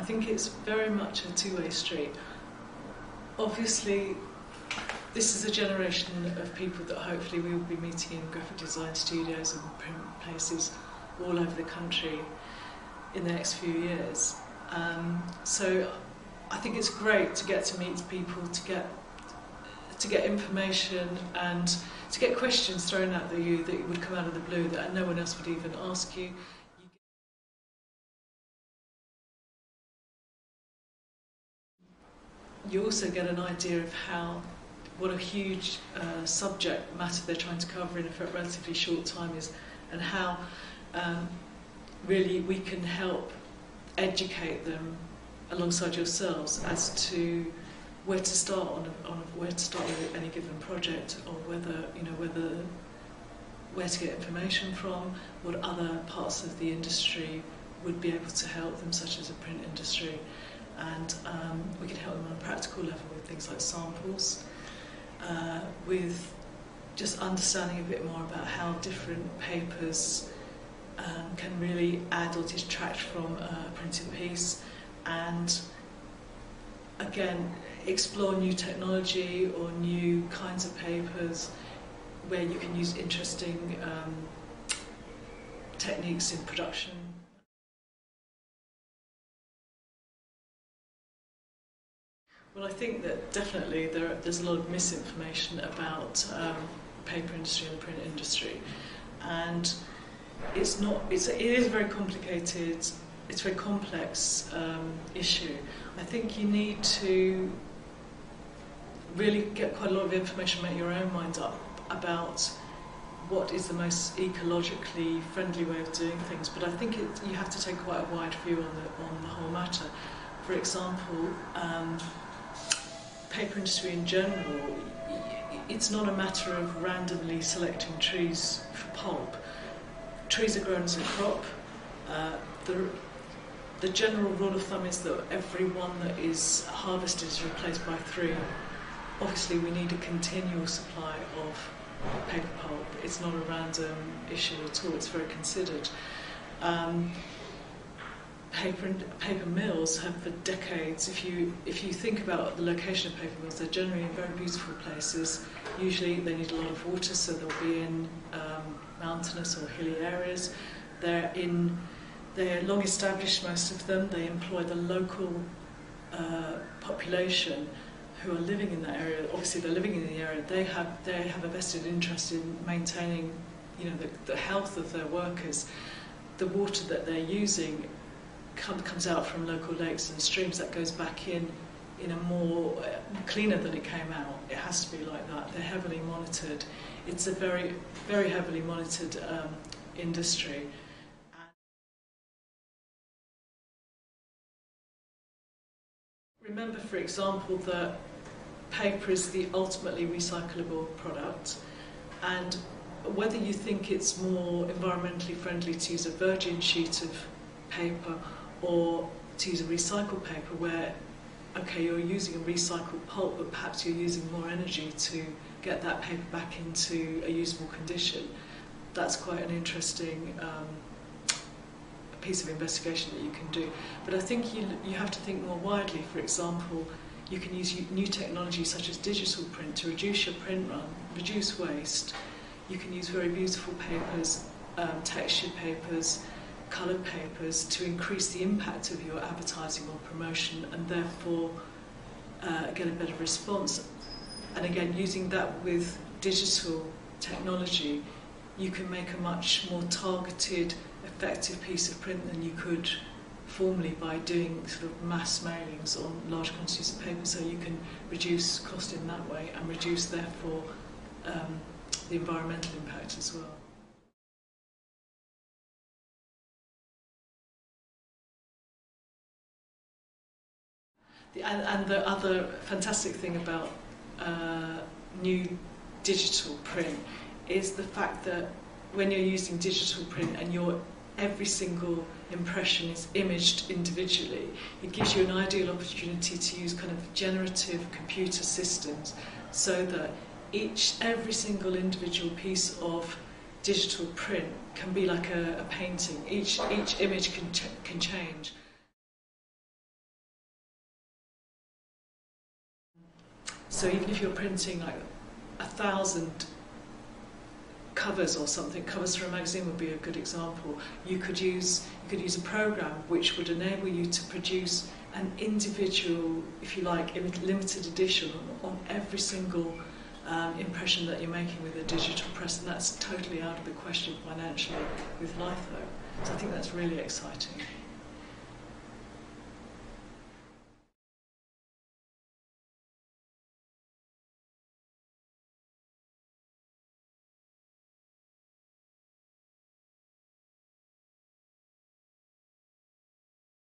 think it's very much a two-way street. Obviously, this is a generation of people that hopefully we will be meeting in graphic design studios and print places all over the country in the next few years. So I think it's great to get to meet people, to get information and to get questions thrown at you that would come out of the blue that no one else would even ask you. You also get an idea of what a huge subject matter they're trying to cover in a relatively short time is, and how really we can help educate them alongside yourselves as to where to start where to start with any given project, or where to get information from, what other parts of the industry would be able to help them, such as the print industry. And we can help them on a practical level with things like samples, with just understanding a bit more about how different papers can really add or detract from a printed piece, and again explore new technology or new kinds of papers where you can use interesting techniques in production. Well, I think that definitely there's a lot of misinformation about the paper industry and the print industry, and it is very complicated. It's a very complex issue. I think you need to really get quite a lot of information, make your own mind up about what is the most ecologically friendly way of doing things. But I think you have to take quite a wide view on the whole matter. For example, paper industry in general, it's not a matter of randomly selecting trees for pulp. Trees are grown as a crop. The general rule of thumb is that every one that is harvested is replaced by 3. Obviously, we need a continual supply of paper pulp. It's not a random issue at all. It's very considered. Paper mills have for decades. If you think about the location of paper mills, they're generally in very beautiful places. Usually, they need a lot of water, so they'll be in mountainous or hilly areas. They're long established, most of them. They employ the local population who are living in that area. Obviously, they're living in the area. They have a vested interest in maintaining, the health of their workers. The water that they're using comes out from local lakes and streams. That goes back in a more cleaner than it came out. It has to be like that. They're heavily monitored. It's a very, very heavily monitored industry. Remember, for example, that paper is the ultimately recyclable product, and whether you think it's more environmentally friendly to use a virgin sheet of paper or to use a recycled paper where, okay, you're using a recycled pulp, but perhaps you're using more energy to get that paper back into a usable condition, that's quite an interesting piece of investigation that you can do. But I think you have to think more widely. For example, you can use new technology such as digital print to reduce your print run, reduce waste. You can use very beautiful papers, textured papers, coloured papers to increase the impact of your advertising or promotion, and therefore get a better response. And again, using that with digital technology, you can make a much more targeted, effective piece of print than you could formerly by doing sort of mass mailings on large quantities of paper. So you can reduce cost in that way and reduce, therefore, the environmental impact as well. And the other fantastic thing about new digital print is the fact that when you're using digital print and every single impression is imaged individually, it gives you an ideal opportunity to use kind of generative computer systems so that every single individual piece of digital print can be like a painting. Each image can change. So even if you're printing like 1,000 covers or something, covers for a magazine would be a good example. You could use a program which would enable you to produce an individual, if you like, limited edition on every single impression that you're making with a digital press, and that's totally out of the question financially with litho. So I think that's really exciting.